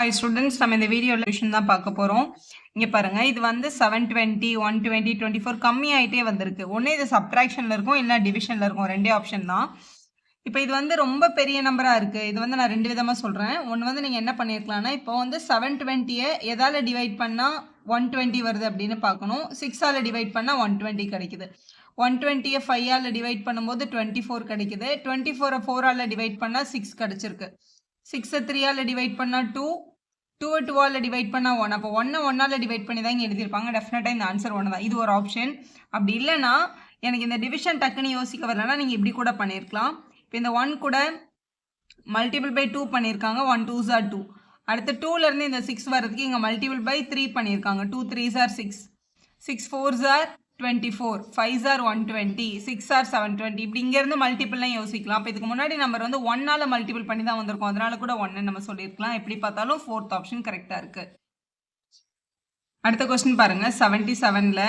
Hi students, நம்ம இந்த வீடியோல டிவிஷன் தான் பார்க்க போறோம். இங்க பாருங்க, இது வந்து 720, 120, 24 கம்மி ஆயிட்டே வந்திருக்கு. ஒண்ணு இது சப்ட்ராக்ஷன்ல இருக்கும், இல்ல டிவிஷன்ல இருக்கும். ரெண்டே ஆப்ஷன் தான். இப்போ இது வந்து ரொம்ப பெரிய நம்பரா இருக்கு. இது வந்து நான் 2 விதமா சொல்றேன். ஒண்ணு வந்து நீங்க என்ன பண்ணியிருக்கலாம்னா, இப்போ வந்து 720 எதால டிவைட் பண்ணா 120 வருது அப்படின்னு பார்க்கணும். 6 ஆல டிவைட் பண்ணா 120 கிடைக்குது. 120 5 ஆல டிவைட் பண்ணும்போது 24 கிடைக்குது. 24 4 ஆல டிவைட் பண்ணா 6 கிடைச்சிருக்கு. 6 3 ஆல டிவைட் பண்ணா 2, 2 2 ஆல டிவைட் பண்ணா 1. அப்போ 1 1 ஆல டிவைட் பண்ணி தான் இங்கே எழுதியிருப்பாங்க. டெஃபினட்டா இந்த ஆன்சர் 1 தான். இது ஒரு ஆப்ஷன். அப்படி இல்லைன்னா எனக்கு இந்த டிவிஷன் டக்குன்னு யோசிக்க வரலன்னா நீங்கள் இப்படி கூட பண்ணியிருக்கலாம். இப்போ இந்த 1 கூட மல்டிபிள் பை 2 பண்ணியிருக்காங்க. 1 2s are 2. அடுத்து 2ல இருந்து இந்த 6 வரதுக்கு இங்கே மல்டிபிள் பை 3 பண்ணியிருக்காங்க. 2 3s are 6. 6 4s are 24, 5s are 120, 6 are 720. இப்படி இங்கேருந்து மல்டிபிள்லாம் யோசிக்கலாம். அப்போ இதுக்கு முன்னாடி நம்பர் வந்து 1ஆல் மல்டிபிள் பண்ணி தான் வந்திருக்கும். அதனால கூட 1 நம்ம சொல்லியிருக்கலாம். எப்படி பார்த்தாலும் 4th ஆப்ஷன் கரெக்டாக இருக்கு. அடுத்த கொஸ்டின் பாருங்க. 77ல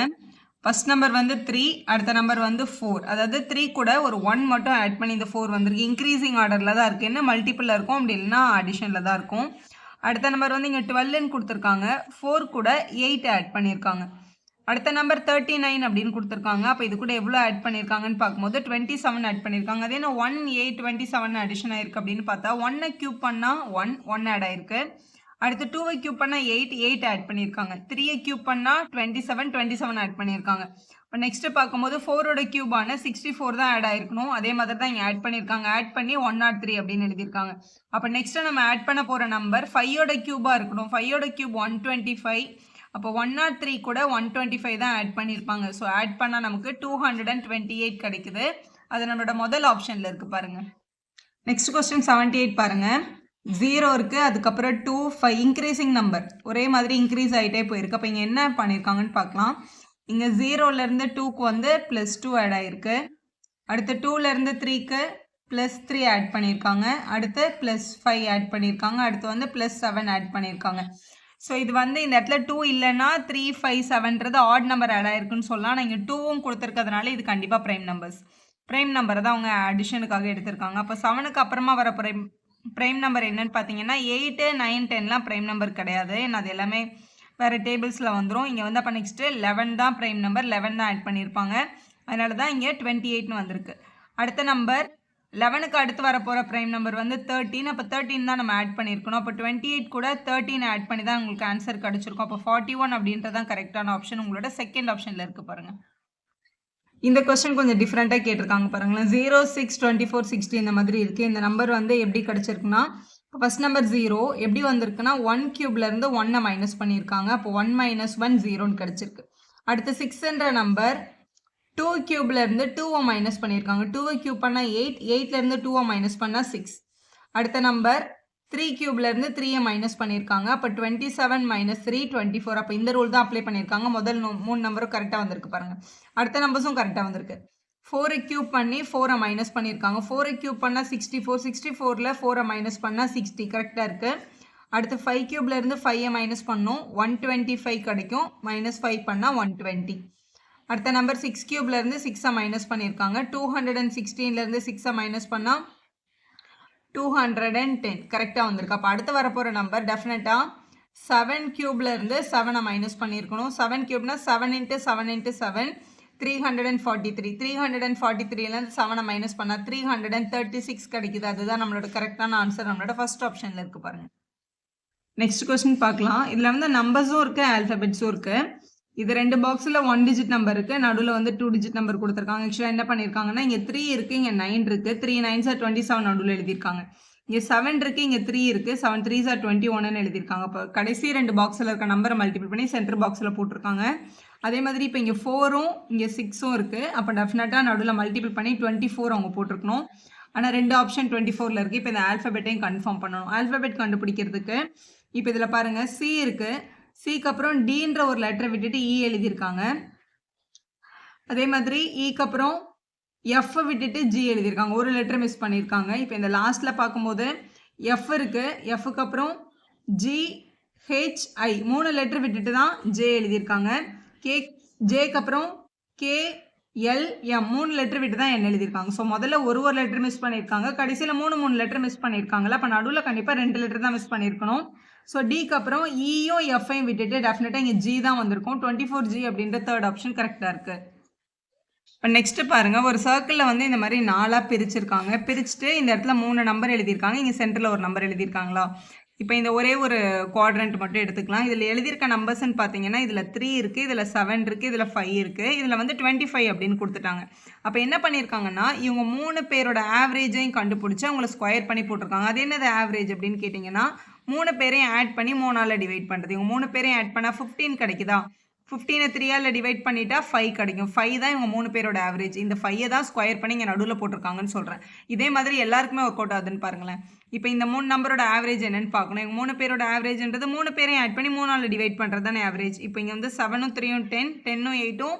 ஃபர்ஸ்ட் நம்பர் வந்து 3, அடுத்த நம்பர் வந்து 4. அதாவது 3 கூட ஒரு 1 மட்டும் ஆட் பண்ணி இந்த 4 வந்திருக்கு. இன்க்ரீசிங் ஆர்டரில் தான் இருக்குது. என்ன மல்டிபிளில் இருக்கும், அப்படி இல்லைன்னா அடிஷனில் தான் இருக்கும். அடுத்த நம்பர் வந்து இங்கே 12ன்னு கொடுத்துருக்காங்க. 4 கூட 8 ஆட் பண்ணியிருக்காங்க. அடுத்த நம்பர் 39 அப்படின்னு கொடுத்துருக்காங்க. அப்போ இது கூட எவ்வளோ ஆட் பண்ணியிருக்காங்கன்னு பார்க்கும்போது 27 ஆட் பண்ணியிருக்காங்க. அதே என்ன 1 8 27 அடிஷன் ஆயிருக்கு அப்படின்னு பார்த்தா 1 கியூப் பண்ணால் 1 ஆட் ஆயிருக்கு. அடுத்து 2 கியூப் பண்ணால் 8 ஆட் பண்ணியிருக்காங்க. 3 கியூப் பண்ணால் 27 ஆட் பண்ணியிருக்காங்க. இப்போ நெக்ஸ்ட் பார்க்கும்போது 4ஓட கியூபான 64 தான் ஆட் ஆயிருக்கணும். அதே மாதிரி தான் இங்கே ஆட் பண்ணியிருக்காங்க. ஆட் பண்ணி 103 அப்படின்னு எழுதியிருக்காங்க. அப்போ நெக்ஸ்ட் நம்ம ஆட் பண்ண போகிற நம்பர் 5ஓட கியூபாக இருக்கணும். 5ஓட கியூப் 125. அப்போ 103 கூட 125 தான் ஆட் பண்ணியிருப்பாங்க. ஸோ ஆட் பண்ணால் நமக்கு 228 கிடைக்குது. அது நம்மளோட முதல் ஆப்ஷனில் இருக்குது பாருங்க. நெக்ஸ்ட் கொஸ்டின் 78 பாருங்க. 0 இருக்குது, அதுக்கப்புறம் 2 5 இன்க்ரீசிங் நம்பர் ஒரே மாதிரி இன்க்ரீஸ் ஆகிட்டே போயிருக்கு. அப்போ இங்கே என்ன பண்ணியிருக்காங்கன்னு பார்க்கலாம். இங்கே 0லேருந்து 2க்கு வந்து +2 ஆட் ஆகிருக்கு. அடுத்து 2லேருந்து 3க்கு +3 ஆட் பண்ணியிருக்காங்க. அடுத்து +5 ஆட் பண்ணியிருக்காங்க. அடுத்து வந்து +7 ஆட் பண்ணியிருக்காங்க. ஸோ இது வந்து இந்த இடத்துல 2 இல்லைன்னா 3 5 7ன்றது ஆட் நம்பர் ஆட் ஆயிருக்குன்னு சொல்லலாம். நான் இங்கே 2வும் கொடுத்துருக்கிறதுனால இது கண்டிப்பாக ப்ரைம் நம்பர்ஸ். ப்ரைம் நம்பரை தான் அவங்க அடிஷனுக்காக எடுத்திருக்காங்க. அப்போ 7க்கு அப்புறமா வர ப்ரைம் நம்பர் என்னன்னு பார்த்தீங்கன்னா 8 9 10லாம் ப்ரைம் நம்பர் கிடையாது. அது எல்லாமே வேறு டேபிள்ஸில் வந்துடும். இங்கே வந்து அப்போ நெக்ஸ்ட்டு 11 தான் ப்ரைம் நம்பர். 11 தான் ஆட் பண்ணியிருப்பாங்க. அதனால தான் இங்கே 28ன்னு வந்திருக்கு. அடுத்த நம்பர் 11க்கு அடுத்து வரப்போகிற ப்ரைம் நம்பர் வந்து 13. அப்போ 13 தான் நம்ம ஆட் பண்ணியிருக்கணும். அப்போ 28 கூட 13 ஆட் பண்ணி தான் உங்களுக்கு ஆன்சர் கிடச்சிருக்கும். அப்போ 41 அப்படின்றது தான் கரெக்டான ஆப்ஷன். உங்களோட செகண்ட் ஆப்ஷனில் இருக்குது பாருங்கள். இந்த கொஸ்டின் கொஞ்சம் டிஃப்ரெண்ட்டாக கேட்டிருக்காங்க பாருங்களேன். 0 6 24 60 இந்த மாதிரி இருக்குது. இந்த நம்பர் வந்து எப்படி கிடச்சிருக்குன்னா, இப்போ ஃபஸ்ட் நம்பர் 0 எப்படி வந்திருக்குன்னா 1 கியூப்லேருந்து 1 மைனஸ் பண்ணியிருக்காங்க. அப்போ 1 - 1 0ன்னு கிடச்சிருக்கு. அடுத்து 6ன்ற நம்பர் 2 கியூப்லேருந்து 2 மைனஸ் பண்ணியிருக்காங்க. 2 கியூப் பண்ணால் 8, 8லேருந்து 2 மைனஸ் பண்ணால் 6. அடுத்த நம்பர் 3 கியூப்லேருந்து 3 மைனஸ் பண்ணியிருக்காங்க. அப்போ 27 - 3 24. அப்போ இந்த ரூல் தான் அப்ளை பண்ணியிருக்காங்க. முதல் 3 நம்பரும் கரெக்டாக வந்திருக்கு பாருங்கள். அடுத்த நம்பர்ஸும் கரெக்டாக வந்திருக்கு. 4 கியூப் பண்ணி 4 மைனஸ் பண்ணியிருக்காங்க. 4 கியூப் பண்ணால் 64, 64ல் 4 மைனஸ் பண்ணால் 60 கரெக்டாக இருக்குது. அடுத்து 5 கியூப்லேருந்து 5 மைனஸ் பண்ணோம், 125 கிடைக்கும். -5 பண்ணால் 120. அடுத்த நம்பர் 6 கியூப்லேருந்து 6 மைனஸ் பண்ணியிருக்காங்க. 216லேருந்து 6 மைனஸ் பண்ணால் 210 கரெக்டாக வந்திருக்கு. அப்போ அடுத்து வரப்போகிற நம்பர் டெஃபினட்டாக 7 கியூப்லேருந்து 7 மைனஸ் பண்ணியிருக்கணும். 7 கியூப்னா 7 × 7 × 7 343. 343லேருந்து 7 மைனஸ் பண்ணால் 336 கிடைக்குது. அதுதான் நம்மளோட கரெக்டான ஆன்சர். நம்மளோட ஃபர்ஸ்ட் ஆப்ஷனில் இருக்குது பாருங்கள். நெக்ஸ்ட் கொஸ்டின் பார்க்கலாம். இதில் வந்து நம்பர்ஸும் இருக்குது, ஆல்ஃபபெட்ஸும் இருக்குது. இது 2 பாக்ஸில் 1 டிஜிட் நம்பர் இருக்குது, நடுவில் வந்து 2 டிஜிட் நம்பர் கொடுத்துருக்காங்க. ஆக்சுவலாக என்ன பண்ணியிருக்காங்கன்னா இங்கே 3 இருக்குது, இங்கே 9 இருக்குது. 3 9s are 27 நடுவில் எழுதியிருக்காங்க. இங்கே 7 இருக்குது, இங்கே 3 இருக்குது. 7 3s are 21ன்னு எழுதியிருக்காங்க. அப்போ கடைசி 2 பாக்ஸில் இருக்க நம்பரை மல்டிபிள் பண்ணி சென்டர் பாக்ஸில் போட்டிருக்காங்க. அதே மாதிரி இப்போ இங்கே 4ம் இங்கே 6ம் இருக்குது. அப்போ டெஃபினட்டாக நடுவில் மல்டிபிள் பண்ணி 24 அவங்க போட்டிருக்கணும். ஆனால் 2 ஆப்ஷன் 24ல் இருக்குது. இப்போ இந்த ஆல்ஃபபெட்டையும் கன்ஃபார்ம் பண்ணணும். ஆல்ஃபபெட் கண்டுபிடிக்கிறதுக்கு இப்போ இதில் பாருங்கள், சி இருக்குது. சிக்கு அப்புறம் டின்ற ஒரு லெட்டரை விட்டுட்டு இ எழுதியிருக்காங்க. அதே மாதிரி இக்கு அப்புறம் எஃப் விட்டுட்டு ஜி எழுதியிருக்காங்க. ஒரு லெட்டர் மிஸ் பண்ணியிருக்காங்க. இப்போ இந்த லாஸ்ட்டில் பார்க்கும்போது எஃப் இருக்குது, எஃப்க்கு அப்புறம் ஜி ஹெச் ஐ 3 லெட்டர் விட்டுட்டு தான் ஜே எழுதியிருக்காங்க. ஜேக்கு அப்புறம் கே எல் எம் 3 லெட்டர் விட்டு தான் என் எழுதியிருக்காங்க. ஸோ முதல்ல ஒரு லெட்டர் மிஸ் பண்ணியிருக்காங்க. கடைசியில் 3 லெட்டர் மிஸ் பண்ணியிருக்காங்கல்ல. அப்போ நடுவில் கண்டிப்பாக 2 லெட்டர் தான் மிஸ் பண்ணியிருக்கணும். ஸோ டிக்கு அப்புறம் இயும் எஃப்ஐயும் விட்டுட்டு டெஃபினட்டாக இங்கே ஜி தான் வந்திருக்கும். 24G அப்படின்ற தேர்ட் ஆப்ஷன் கரெக்டாக இருக்குது. இப்போ நெக்ஸ்ட் பாருங்க, ஒரு சர்க்கிளில் வந்து இந்த மாதிரி 4ஆக பிரிச்சிருக்காங்க. பிரிச்சுட்டு இந்த இடத்துல 3 நம்பர் எழுதியிருக்காங்க. இங்கே சென்டரில் ஒரு நம்பர் எழுதியிருக்காங்களா? இப்போ இந்த ஒரே ஒரு குவாட்ரண்ட் மட்டும் எடுத்துக்கலாம். இதில் எழுதியிருக்க நம்பர்ஸ்ன்னு பார்த்தீங்கன்னா இதில் 3 இருக்குது, இதில் 7 இருக்குது, இதில் 5 இருக்குது, இதில் வந்து 25 அப்படின்னு கொடுத்துட்டாங்க. அப்போ என்ன பண்ணியிருக்காங்கன்னா இவங்க 3 பேரோட ஆவரேஜையும் கண்டுபிடிச்சி அவங்கள ஸ்கொயர் பண்ணி போட்டிருக்காங்க. அது என்னது ஆவரேஜ் அப்படின்னு கேட்டிங்கன்னா 3 பேரையும் ஆட் பண்ணி 3ஆல் டிவைட் பண்ணுறது. இவங்க 3 பேரையும் ஆட் பண்ணால் 15 கிடைக்குதா? 15 3ஆல் டிவைட் பண்ணிட்டா 5 கிடைக்கும். 5 தான் இவங்க 3 பேரோட ஆவரேஜ். இந்த 5 தான் ஸ்கொயர் பண்ணி இங்கே நடுவில் போட்டிருக்காங்கன்னு சொல்கிறேன். இதே மாதிரி எல்லாருக்குமே ஒர்க் அவுட் ஆகுதுன்னு பாருங்களேன். இப்போ இந்த 3 நம்பரோட ஆவரேஜ் என்னன்னு பார்க்கணும். இவங்க 3 பேரோட ஆவரேஜ்ன்றது 3 பேரையும் ஆட் பண்ணி 3ஆல் டிவைட் பண்ணுறது தானே ஆவரேஜ். இப்போ இங்கே வந்து 7ம் 3ம் 10, 10ம் 8ம்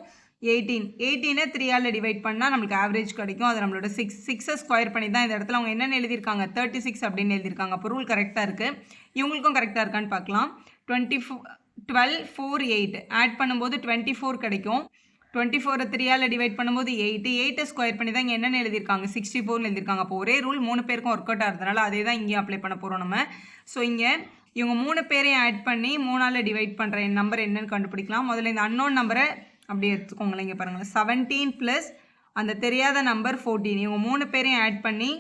18. 18 3ஆல் டிவைட் பண்ணால் நம்மளுக்கு ஆவரேஜ் கிடைக்கும். அது நம்மளோட 6 ஸ்கொயர் பண்ணி தான் இந்த இடத்துல அவங்க என்னென்னு எழுதியிருக்காங்க 36 அப்படின்னு எழுதியிருக்காங்க. அப்போ ரூல் கரெக்டாக இருக்குது. இவங்களுக்கும் கரெக்டாக இருக்கான்னு பார்க்கலாம். 12 4 8 ஆட் பண்ணும்போது 24 கிடைக்கும். 24 3ஆல் டிவைட் பண்ணும்போது 8 ஸ்கொயர் பண்ணி தான் இங்கே என்னென்னு எழுதியிருக்காங்க 64ன்னு எழுதியிருக்காங்க. அப்போ ஒரே ரூல் 3 பேருக்கும் ஒர்க் அவுட் ஆகிறதுனால அதே தான் இங்கேயும் அப்ளை பண்ண போகிறோம் நம்ம. ஸோ இங்கே இவங்க 3 பேரையும் ஆட் பண்ணி 3ஆல் டிவைட் பண்ணுற நம்பர் என்னென்னு கண்டுபிடிக்கலாம். முதல்ல இந்த அன்னோன் நம்பரை அப்படியே எடுத்துக்கோங்களேன். இங்கே பாருங்கள் 17 ப்ளஸ் அந்த தெரியாத நம்பர் 14. இவங்க 3 பேரையும் ஆட் பண்ணி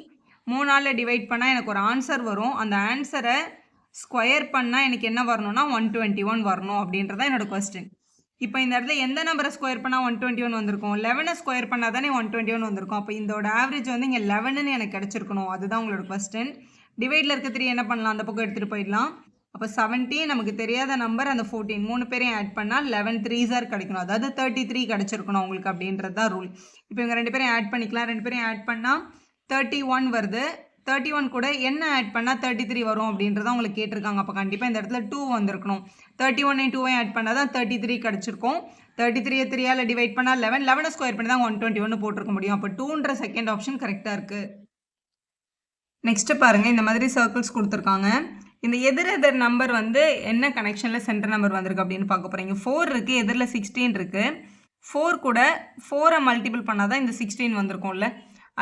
3ஆல் டிவைட் பண்ணால் எனக்கு ஒரு ஆன்சர் வரும். அந்த ஆன்சரை ஸ்கொயர் பண்ணால் எனக்கு என்ன வரணும்னா 121 வரணும் அப்படின்றதான் என்னோட கொஸ்டின். இப்போ இந்த இடத்துல எந்த நம்பரை ஸ்கொயர் பண்ணால் 121 வந்திருக்கும்? 11 ஸ்கொயர் பண்ணால் தானே 121 வந்திருக்கும். அப்போ இதோட ஆவரேஜ் வந்து இங்கே 11ன்னு எனக்கு கிடச்சிருக்கணும். அதுதான் உங்களோட கொஸ்டின். டிவைடில் இருக்க 3 என்ன பண்ணலாம்? அந்த பக்கம் எடுத்துகிட்டு போயிடலாம். அப்போ 17 நமக்கு தெரியாத நம்பர் அந்த 14 3 பேரையும் ஆட் பண்ணால் 11 3s கிடைக்கணும். அதாவது 33 கிடச்சிருக்கணும் உங்களுக்கு அப்படின்றது தான் ரூல். இப்போ இவங்க 2 பேரையும் ஆட் பண்ணிக்கலாம். 2 பேரையும் ஆட் பண்ணால் 31 வருது. 31 கூட என்ன ஆட் பண்ணால் 33 வரும் அப்படின்றத உங்களுக்கு கேட்டிருக்காங்க. அப்போ கண்டிப்பாக இந்த இடத்துல 2 வந்திருக்கணும். 31 2 ஆட் பண்ணால் தான் 33 கிடச்சிருக்கும். 33 3ஆல் டிவைட் பண்ணால் 11 ஸ்கொயர் பண்ணி தான் 121 போட்டிருக்க முடியும். அப்போ 2ன்ற செகண்ட் ஆப்ஷன் கரெக்டாக இருக்குது. நெக்ஸ்ட்டு பாருங்கள், இந்த மாதிரி சர்க்கிள்ஸ் கொடுத்துருக்காங்க. இந்த எதிர் நம்பர் வந்து என்ன கனெக்ஷனில் சென்டர் நம்பர் வந்திருக்கு அப்படின்னு பார்க்க போகிறீங்க. 4 இருக்குது, எதிரில் 16 இருக்குது. 4 கூட 4ஐ மல்டிபிள் பண்ணால் தான் இந்த 16 வந்திருக்கும்ல.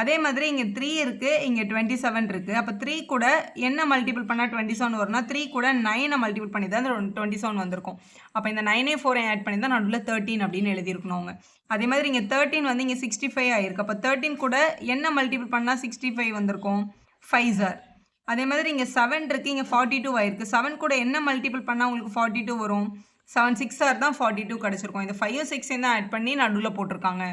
அதே மாதிரி இங்கே 3 இருக்குது, இங்கே 27 இருக்குது. அப்போ 3 கூட என்ன மல்டிபிள் பண்ணால் 27 வரும்னா 3 கூட 9ஐ மல்டிபிள் பண்ணி தான் 27 வந்திருக்கும். அப்போ இந்த 9 4 ஆட் பண்ணி தான் நடுவில் 13 அப்படின்னு எழுதியிருக்கணும் அவங்க. அதே மாதிரி இங்கே 13 வந்து இங்கே 65 ஆகிருக்கு. அப்போ 13 கூட என்ன மல்டிபிள் பண்ணால் 65 வந்திருக்கும்? 5 சார். அதே மாதிரி இங்கே 7 இருக்குது, இங்கே 42 ஆகிருக்கு. 7 கூட என்ன மல்டிபிள் பண்ணால் உங்களுக்கு 42 வரும்? 7 6 ஆர் தான் 42 கிடச்சிருக்கும். இந்த 5 6 தான் ஆட் பண்ணி நடுவில் போட்டிருக்காங்க.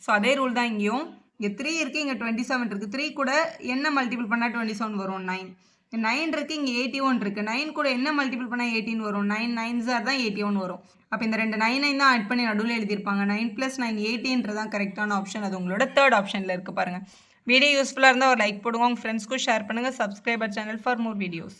ஸோ அதே ரூல் தான் இங்கேயும். இங்கே 3 இருக்குது, இங்கே 27 இருக்குது. 3 கூட என்ன மல்டிபிள் பண்ணால் 27 வரும்? 9. 9 இருக்குது, இங்கே 81 இருக்குது. 9 கூட என்ன மல்டிபிள் பண்ணால் 18 வரும்? 9 9s தான் 81 வரும். அப்போ இந்த 2 9 தான் ஆட் பண்ணி நடுவில் எழுதியிருப்பாங்க. 9 + 9 18 கரெக்டான ஆப்ஷன். அது உங்களோட தேர்ட் ஆப்ஷனில் இருக்குது பாருங்கள். வீடியோ யூஸ்ஃபுல்லாக இருந்தால் ஒரு லைக் போடுங்க, உங்கள் ஃப்ரெண்ட்ஸ்க்கும் ஷேர் பண்ணுங்கள். Subscriber channel for more videos.